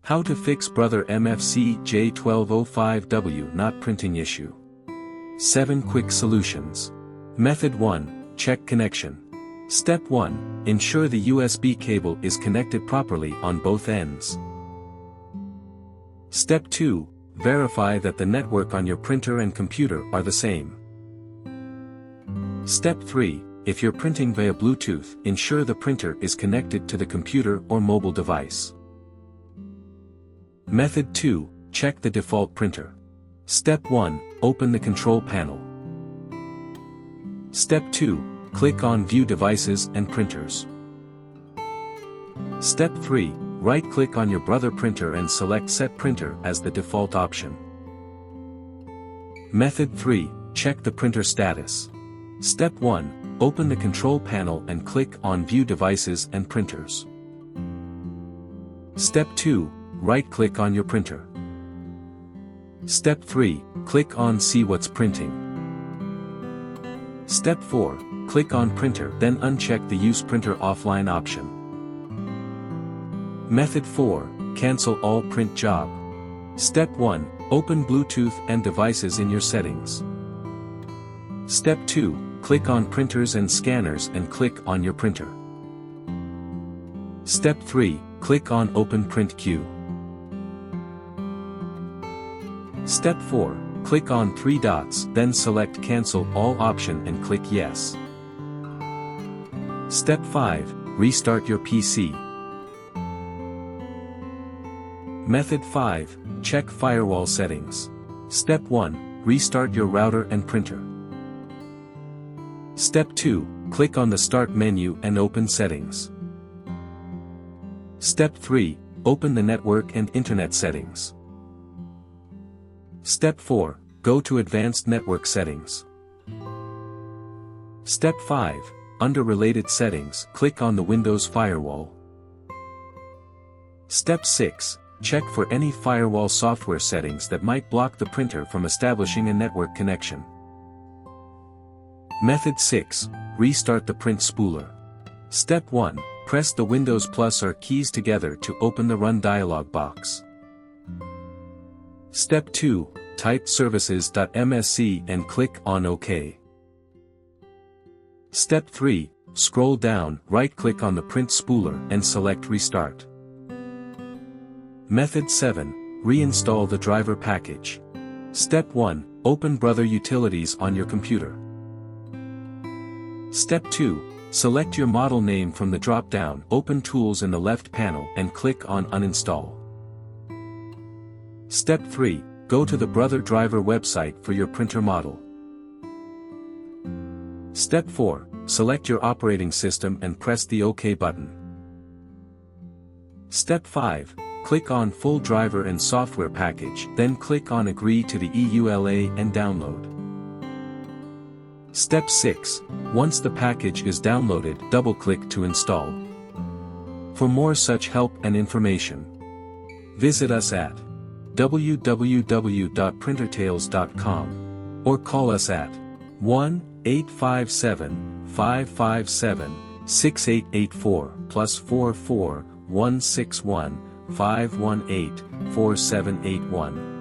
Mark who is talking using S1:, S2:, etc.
S1: How to fix Brother MFC-J1205W not printing issue. 7 quick solutions. Method 1, check connection. Step 1, ensure the USB cable is connected properly on both ends. Step 2, verify that the network on your printer and computer are the same. Step 3, if you're printing via Bluetooth, ensure the printer is connected to the computer or mobile device. Method 2, check the default printer. Step 1, open the control panel. Step 2, click on View Devices and Printers. Step 3, right-click on your Brother printer and select Set Printer as the default option. Method 3, check the printer status. Step 1, open the control panel and click on View Devices and Printers. Step 2, right-click on your printer. Step 3, click on See What's Printing. Step 4, click on Printer, then uncheck the Use Printer Offline option. Method 4, cancel all print job. Step 1, open Bluetooth and devices in your settings. Step 2, click on Printers and Scanners and click on your printer. Step 3, click on Open Print Queue. Step 4, click on 3 dots, then select Cancel All option and click Yes. Step 5, restart your PC. Method 5, check Firewall settings. Step 1, restart your router and printer. Step 2, click on the Start menu and open Settings. Step 3, open the Network and Internet settings. Step 4, go to Advanced Network Settings. Step 5, under Related Settings, click on the Windows Firewall. Step 6, check for any firewall software settings that might block the printer from establishing a network connection. Method 6, restart the print spooler. Step 1, press the Windows plus or keys together to open the Run dialog box. Step 2, type services.msc and click on OK. Step 3, scroll down, right-click on the print spooler and select Restart. Method 7, reinstall the driver package. Step 1, open Brother Utilities on your computer. Step 2, select your model name from the drop-down, open Tools in the left panel and click on Uninstall. Step 3, go to the Brother driver website for your printer model. Step 4, select your operating system and press the OK button. Step 5, click on Full Driver and Software Package, then click on Agree to the EULA and download. Step 6, once the package is downloaded, double-click to install. For more such help and information, visit us at www.printertales.com or call us at 1-857-557-6884 +44 161 518 4781.